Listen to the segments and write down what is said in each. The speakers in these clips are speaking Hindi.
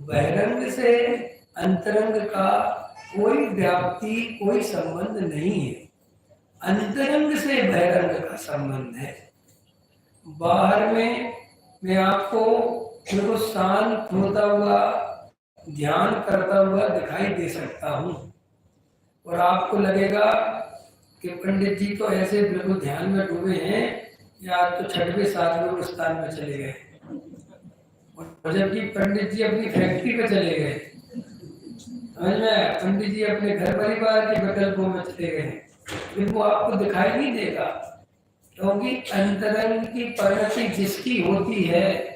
बहिरंग से अंतरंग का कोई व्याप्ति, कोई संबंध नहीं है। अंतरंग से बहिरंग का संबंध है। बाहर में मैं आपको बिल्कुल शांत होता हुआ, ध्यान करता हुआ दिखाई दे सकता हूँ और आपको लगेगा कि पंडित जी तो ऐसे बिल्कुल ध्यान में डूबे हैं या तो छठवें सातवें स्थान में चले गए, और जबकि पंडित जी अपनी फैक्ट्री पे चले गए, समझ में, पंडित जी अपने घर परिवार के विकल्पों में चले गए, लेकिन वो आपको दिखाई नहीं देगा, क्योंकि अंतरंग की परिणति जिसकी होती है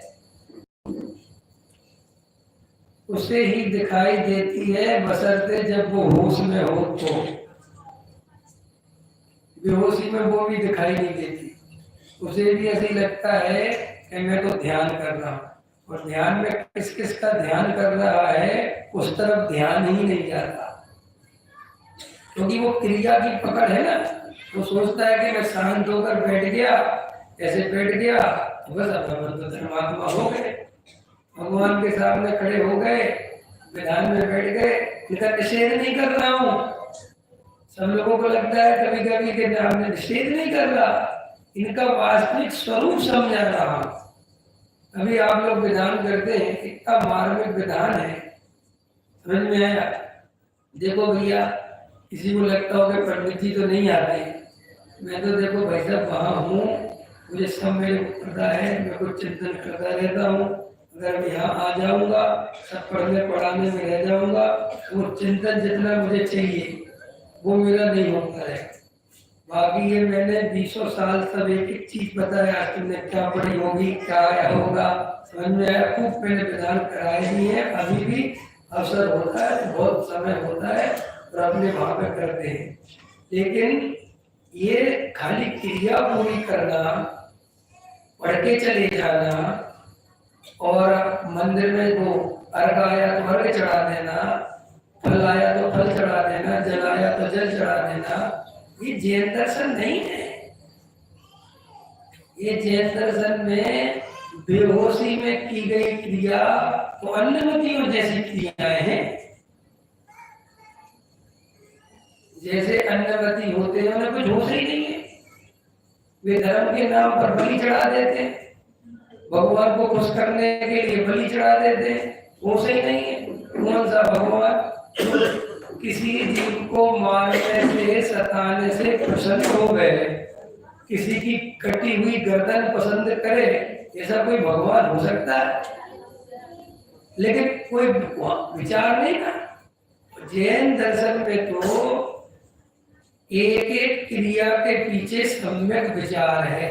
उसे ही दिखाई देती है, बशर्ते जब वो होश में हो तो। बेहोशी में वो भी दिखाई नहीं देती, उसे भी ऐसे ही लगता है कि मैं तो ध्यान कर रहा हूँ, और ध्यान में किस किस का ध्यान कर रहा है उस तरफ ध्यान ही नहीं जाता, क्योंकि वो क्रिया की पकड़ है ना। वो सोचता है कि मैं शांत होकर बैठ गया, ऐसे बैठ गया बस अब हम धर्मात्मा हो गए, भगवान के सामने खड़े हो गए, विधान में बैठ गए, इनका निषेध नहीं कर रहा हूँ। सब लोगों को लगता है कभी कभी कि मैं हमने निषेध नहीं कर रहा, इनका वास्तविक स्वरूप समझा रहा हूँ। अभी आप लोग विधान करते हैं, इतना मार्मिक विधान है, समझ में आया? देखो भैया, किसी को लगता हो कि पंडित जी तो नहीं आते, मैं तो देखो भाई साहब वहाँ हूँ, मुझे सब मेरे को पता है, मैं कुछ चिंतन करता रहता हूँ। अगर मैं यहाँ आ जाऊँगा, सब पढ़ने पढ़ाने में रह जाऊँगा, वो चिंतन जितना मुझे चाहिए वो मेरा नहीं होता है। बाकी ये मैंने 20 साल सब एक एक चीज बताया, आज तुमने क्या पढ़ी होगी, क्या आया होगा, समझ में आया? खूब मैंने विधान कराए भी है, अभी भी अवसर होता है, बहुत समय होता है और अपने भाव में करते हैं। लेकिन ये खाली क्रिया पूरी करना, पढ़ के चले जाना और मंदिर में वो अर्घ आया तो अर्घ चढ़ा देना, फल आया तो फल चढ़ा देना, जल आया तो जल चढ़ा देना, ये जैन दर्शन नहीं है। ये जैन दर्शन में बेहोशी में की गई क्रिया तो अन्नमतियों जैसी क्रियाएं हैं। जैसे अन्नमति होते हैं उन्हें कुछ होश ही नहीं है, वे धर्म के नाम पर बलि चढ़ा देते हैं, भगवान को खुश करने के लिए बलि चढ़ा देते हैं, होश ही नहीं है। कौन सा भगवान किसी जीव को मारने से, सताने से प्रसन्न हो गए, किसी की कटी हुई गर्दन पसंद करे, ऐसा कोई भगवान हो सकता है? लेकिन कोई विचार नहीं ना। जैन दर्शन में तो एक एक क्रिया के पीछे सम्यक विचार है,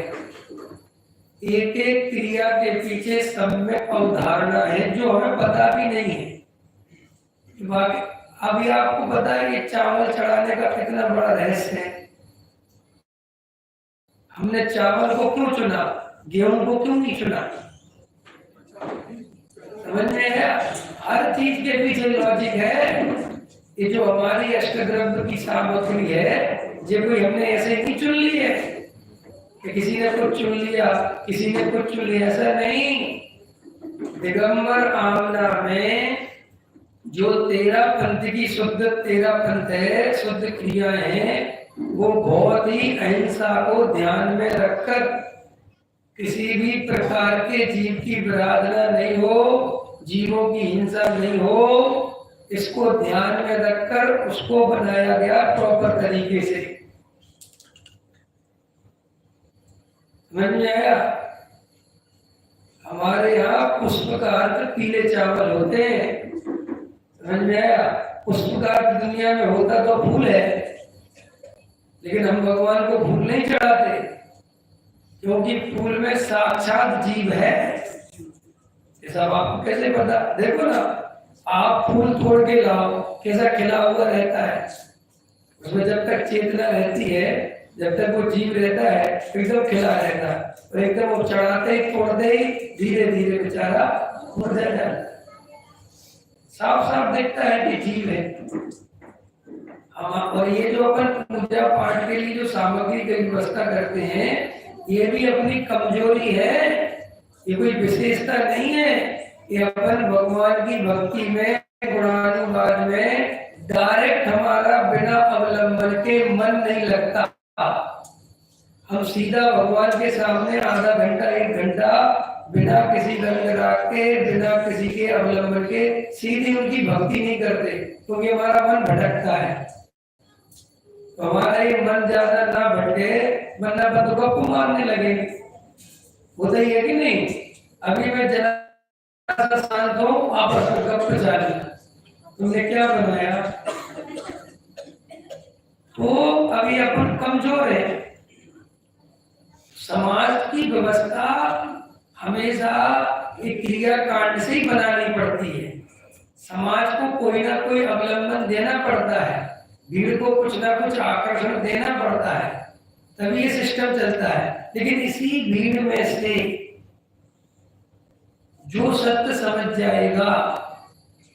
एक एक क्रिया के पीछे सम्यक अवधारणा है जो हमें पता भी नहीं है। अभी आपको पता है कि चावल चढ़ाने का कितना बड़ा रहस्य है। हमने चावल को क्यों चुना, गेहूं को क्यों नहीं चुना? समझ में है? हर चीज के पीछे लॉजिक है। ये जो हमारी अष्टद्रव्य की सामग्री है, ये कोई हमने ऐसे नहीं चुन ली है कि किसी ने कुछ चुन लिया, किसी ने कुछ चुन लिया, ऐसा नहीं। दिगंबर आमना में जो 13 पंथ की शुद्ध 13 पंथ है, शुद्ध क्रियाएं हैं, वो बहुत ही अहिंसा को ध्यान में रखकर किसी भी प्रकार के जीव की विराधना नहीं हो, जीवों की हिंसा नहीं हो, इसको ध्यान में रखकर उसको बनाया गया प्रॉपर तरीके से। समझ में आया? हमारे यहाँ पुष्प का अर्थ पीले चावल होते हैं, समझ में आया? पुष्प का अर्थ दुनिया में होता तो फूल है, लेकिन हम भगवान को फूल नहीं चढ़ाते, क्योंकि फूल में साक्षात जीव है। ये सब आपको कैसे पता? देखो ना, आप फूल तोड़ के लाओ, कैसा खिला हुआ रहता है, उसमें जब तक चेतना रहती है, जब तक वो जीव रहता है, एकदम खिला रहता है, और एकदम वो चढ़ाते ही तोड़ दे ही धीरे धीरे बेचारा मर जाता है। साफ साफ देखता है कि जीव है। और ये जो अपन पूजा पाठ के लिए जो सामग्री की व्यवस्था करते हैं, ये भी अपनी कमजोरी है, ये कोई विशेषता नहीं है। कि अपन भगवान की भक्ति में, गुणानुवाद में डायरेक्ट हमारा बिना अवलंबन के मन नहीं लगता। हम सीधा भगवान के सामने आधा घंटा 1 घंटा बिना किसी रंग राग के, बिना किसी के अवलंबन के सीधी उनकी भक्ति नहीं करते, क्योंकि हमारा मन भटकता है। तो हमारा ये मन ज्यादा ना भटके, वरना बंद गप्पू मारने लगेंगे। होता ही है कि नहीं? अभी मैं जरा शांत हूँ, आपस में गप जाने, तुमने क्या बनाया? तो अभी अपन कमजोर है। समाज की व्यवस्था हमेशा एक क्रिया कांड से ही बनानी पड़ती है। समाज को कोई ना कोई अवलंबन देना पड़ता है, भीड़ को कुछ ना कुछ आकर्षण देना पड़ता है, तभी ये सिस्टम चलता है। लेकिन इसी भीड़ में से जो सत्य समझ जाएगा,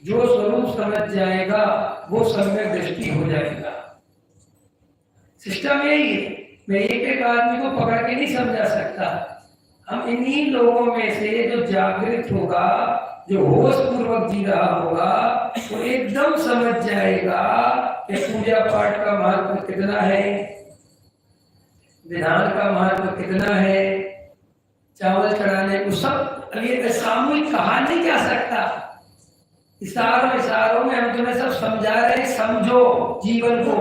जो स्वरूप समझ जाएगा, वो सम्यक दृष्टि हो जाएगा। सिस्टम यही है। मैं एक आदमी को पकड़ के नहीं समझा सकता। हम इन्हीं लोगों में से जो जागृत होगा, जो होश पूर्वक जी रहा होगा, वो एकदम समझ जाएगा कि पूजा पाठ का महत्व कितना है, विधान का महत्व कितना है, चावल चढ़ाने को सब ये सामूहिक कहा नहीं जा सकता। इशारों इशारों में हम तुम्हें सब समझा रहे, समझो जीवन को।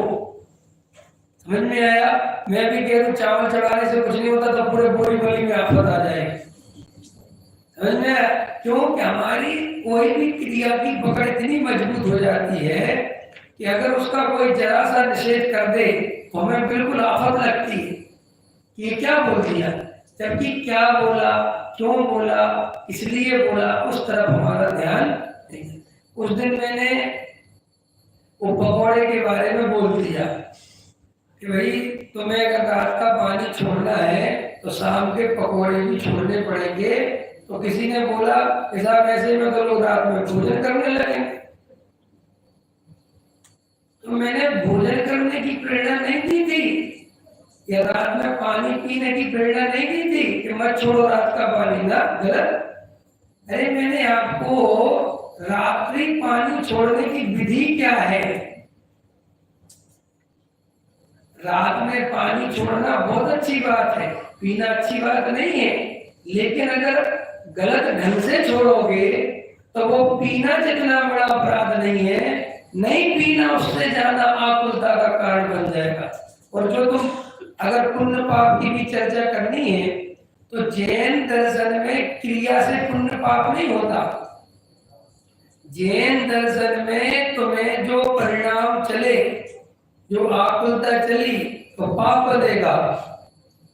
समझ में आया? मैं भी कह दूं चावल चढ़ाने से कुछ नहीं होता, तो पूरे बोरी बोरी में आफत आ जाएगी। समझ में आया? क्यों? कि हमारी कोई भी क्रिया की पकड़ इतनी मजबूत हो जाती है कि अगर उसका कोई जरा सा निषेध कर दे तो हमें बिल्कुल आफत लगती है कि ये क्या बोल दिया, जबकि क्या बोला, क्यों बोला, इसलिए बोला, उस तरफ हमारा ध्यान नहीं। उस दिन मैंने वो पकौड़े के बारे में बोल दिया कि भाई तुम्हें अगर रात का पानी छोड़ना है तो शाम के पकौड़े भी छोड़ने पड़ेंगे। तो किसी ने बोला साहब ऐसे में तो लोग रात में भोजन करने लगेंगे। तो मैंने भोजन करने की प्रेरणा नहीं दी थी, या रात में पानी पीने की प्रेरणा नहीं दी थी कि मत छोड़ो रात का पानी, ना, गलत। अरे मैंने आपको रात्रि पानी छोड़ने की विधि क्या है, रात में पानी छोड़ना बहुत अच्छी बात है, पीना अच्छी बात नहीं है, लेकिन अगर गलत ढंग से छोड़ोगे तो वो पीना जितना बड़ा अपराध नहीं है, नहीं पीना उससे ज्यादा आकुलता का कारण बन जाएगा। और जो तुम अगर पुण्य पाप की भी चर्चा करनी है तो जैन दर्शन में क्रिया से पुण्य पाप नहीं होता। जैन दर्शन में तुम्हें जो परिणाम चले, जो आकुलता चली तो पाप देगा,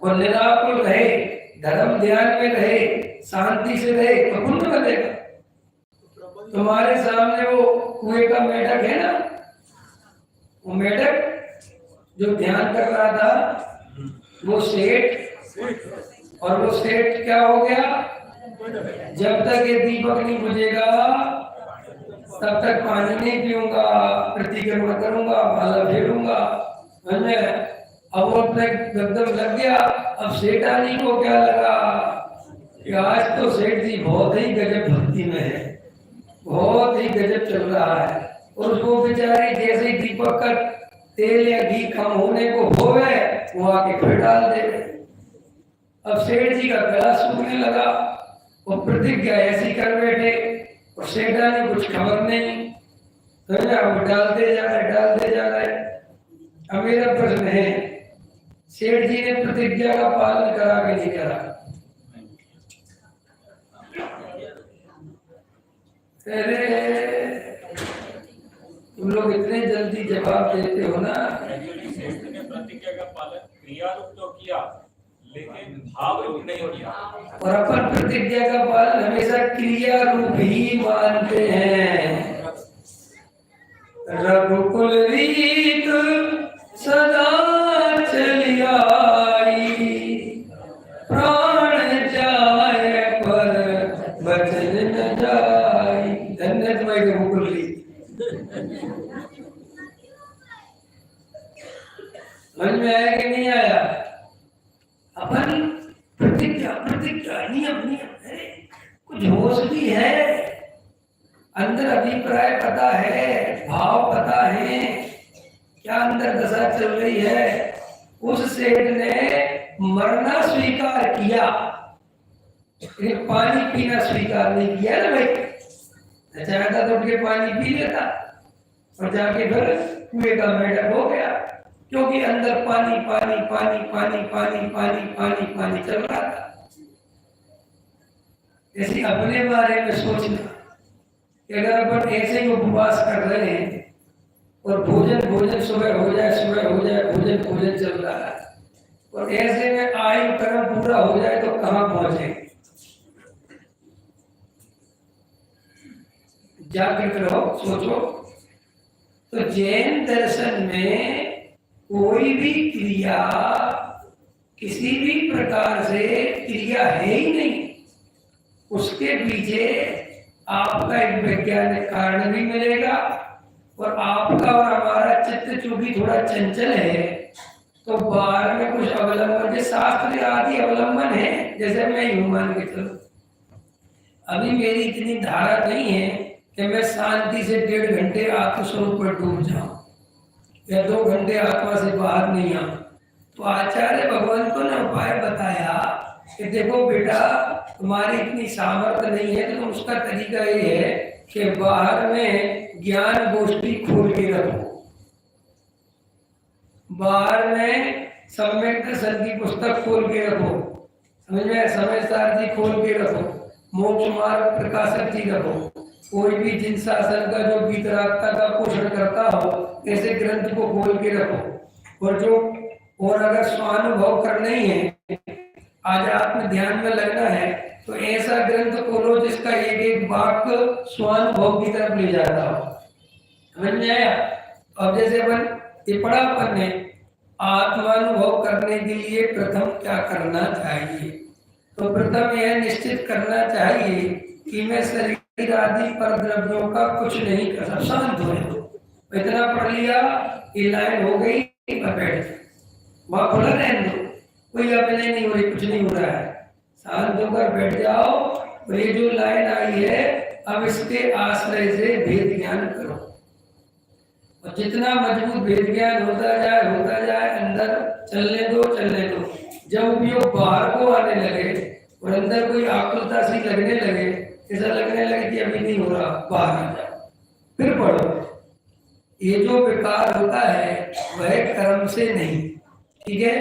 और निराकुल रहे, धर्म ध्यान में रहे, शांति से रहे तो पुण्य बनेगा। तुम्हारे सामने वो कुएं का मेढक है ना, वो मेढक जो ध्यान कर रहा था वो सेठ, और वो सेठ क्या हो गया, जब तक ये दीपक नहीं बुझेगा तब तक पानी नहीं पीऊंगा, प्रतिक्रमण करूंगा, माला फेरूंगा। अब वो अपने एकदम लग गया। अब सेठानी को क्या लगा कि आज तो सेठ जी बहुत ही गजब भक्ति में है, बहुत ही गजब चल रहा है। और उसको बेचारी जैसे ही दीपक का तेल या घी कम होने को हो गए, वो आके फिर डाल दे। अब सेठ जी का गला सूखने लगा, वो प्रतिज्ञा ऐसी कर बैठे, और सेठा ने कुछ खबर नहीं, तो वो डालते जा रहे। अब मेरा प्रश्न है, सेठ जी ने प्रतिज्ञा का पालन करा कि नहीं करा? अरे तुम लोग इतने जल्दी जवाब देते हो ना। प्रतिज्ञा का पालन क्रिया रूप तो किया, लेकिन भाव रूप नहीं किया। और अपन प्रतिज्ञा का पालन हमेशा क्रिया रूप ही मानते हैं। रघुकुल रीत सदा चली आई, प्राण जाए पर बचन न जाए। धन्य तुम्हारी रघुकुल रीत। समझ में आया कि नहीं आया? अपन प्रतिज्ञा नियम है, कुछ होश भी है, अंदर अभिप्राय पता है, भाव पता है, क्या अंदर दशा चल रही है। उस सेठ ने मरना स्वीकार किया, लेकिन पानी पीना स्वीकार नहीं किया ना भाई। चाहता तो उठ के पानी पी लेता और जाके फिर कुएं का मेढक हो गया, क्योंकि अंदर पानी पानी पानी पानी पानी पानी पानी पानी चल रहा था। ऐसे अपने बारे में सोचना कि अगर अपन ऐसे ही उपवास कर रहे हैं और भोजन भोजन सुबह हो जाए भोजन भोजन चल रहा है, और ऐसे में आयु कर्म पूरा हो जाए तो कहाँ पहुंचे। जागृत रहो, सोचो। तो जैन दर्शन में कोई भी क्रिया किसी भी प्रकार से क्रिया है ही नहीं, उसके पीछे आपका एक वैज्ञानिक कारण भी मिलेगा। और आपका और हमारा चित्त चूंकि थोड़ा चंचल है, तो बाहर में कुछ अवलंबन के शास्त्र आदि अवलंबन है, जैसे मैं यूं मान के चलो, अभी मेरी इतनी धारा नहीं है कि मैं शांति से 1.5 घंटे आत्मस्वरूप पर डूब जाऊं या 2 घंटे आत्मा से बाहर नहीं आऊं। तो आचार्य भगवंतों ने उपाय बताया कि देखो बेटा, तुम्हारी इतनी सामर्थ्य नहीं है, तो उसका तरीका ये है कि बाहर में ज्ञान गोष्ठी खोल के रखो, बाहर में सम्यक दर्शन की पुस्तक खोल के रखो, समझ में, समय सारथी खोल के रखो, मोक्ष मार्ग प्रकाशक जी रखो, कोई भी जिन शासन का जो वितरागता का पोषण करता हो ऐसे ग्रंथ को खोल के रखो। और अगर स्वानुभव करना ही है, आध्यात्म ध्यान में लगना है, तो ऐसा ग्रंथ खोलो जिसका एक एक वाक्य स्वानुभव की तरफ ले जाता हो। समझ में आया? अब जैसे अपन ये पढ़ा अपन ने, आत्मानुभव करने के लिए प्रथम क्या करना चाहिए, तो प्रथम यह निश्चित करना चाहिए कि मैं शरीर आदि पर द्रव्यों का कुछ नहीं कर सकता। शांत हो जाओ, इतना पढ़ लिया, ये लाइन हो गई, बैठ वहां खुला रहने दो, कोई अभिनय नहीं हो रही, कुछ नहीं हो रहा है, शांत होकर बैठ जाओ। और ये जो लाइन आई है, अब इसके आश्रय से भेद ज्ञान करो, और जितना मजबूत भेद ज्ञान होता जाए अंदर चलने दो। जब उपयोग बाहर को आने लगे और अंदर कोई आकुलता सी लगने लगे, ऐसा लगने लगे कि अभी नहीं हो रहा, बाहर आ जाओ, फिर पढ़ो। ये जो विकार होता है वह कर्म से नहीं, ठीक है,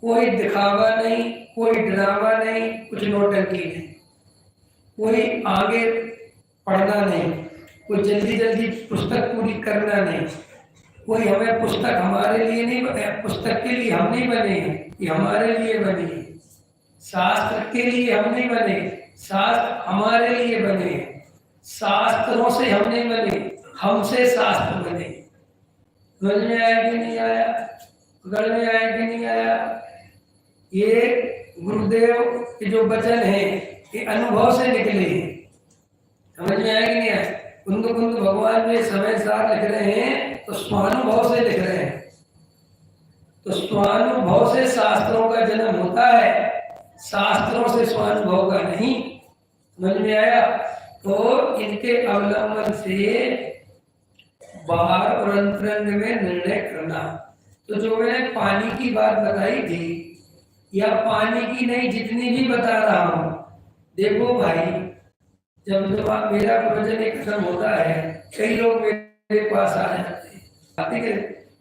कोई दिखावा नहीं, कोई ड्रामा नहीं, कुछ नौटंकी नहीं, कोई आगे पढ़ना नहीं, कोई जल्दी जल्दी पुस्तक पूरी करना नहीं, कोई हमें पुस्तक हमारे लिए नहीं, पुस्तक के लिए हम नहीं बने, ये हमारे लिए बनी है। शास्त्र के लिए हम नहीं बने, शास्त्र हमारे लिए बने। शास्त्रों से हम नहीं बने, हमसे शास्त्र बने। समझ में आया कि नहीं आया? पकड़ में आया कि नहीं आया? ये गुरुदेव के जो वचन है ये अनुभव से निकले हैं। समझ में आया कि नहीं आया? कुंद कुंद भगवान जो समय सार लिख रहे हैं तो स्वानुभव से लिख रहे हैं। तो स्वानुभव से शास्त्रों का जन्म होता है, शास्त्रों से स्वानुभव का नहीं। समझ में आया? तो इनके अवलंबन से बाहर और अंतरंग में निर्णय करना। तो जो मैंने पानी की बात बताई थी, या पानी की नहीं, जितनी भी बता रहा हूं, देखो भाई, जब मेरा प्रवचन खत्म होता है, कई लोग मेरे पास आ जाते हैं, ठीक है,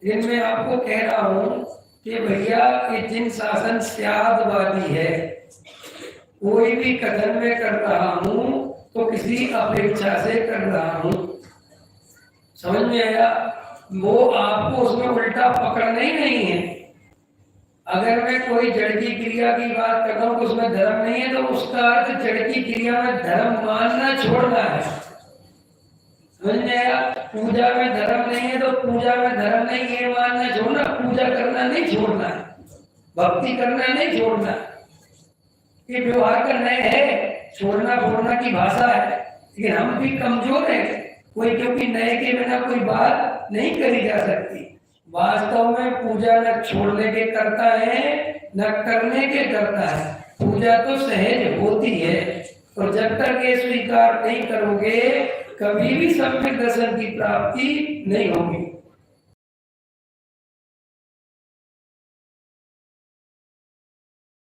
लेकिन मैं आपको कह रहा हूं कि भैया ये जिन शासन स्यादवादी है, कोई भी कथन में कर रहा हूं तो किसी अपेक्षा से कर रहा हूं। समझ में आया? वो आपको उसमें उल्टा पकड़ना ही नहीं है। अगर मैं कोई जड़ की क्रिया की बात करता हूँ तो उसमें धर्म नहीं है, तो उसका अर्थ जड़ की क्रिया में धर्म मानना छोड़ना है। समझ में आया? पूजा में धर्म नहीं है तो पूजा में धर्म नहीं ये मानना छोड़ना, पूजा करना नहीं छोड़ना है, भक्ति करना नहीं छोड़ना। ये व्यवहार करना है, छोड़ना बोलना की भाषा है, लेकिन हम भी कमजोर हैं। कोई क्योंकि नए के बिना कोई बात नहीं करी जा सकती। वास्तव में पूजा न छोड़ने के करता है न करने के करता है। पूजा तो सहज होती है, और जब तक ये स्वीकार नहीं करोगे कभी भी सम्यक दर्शन की प्राप्ति नहीं होगी।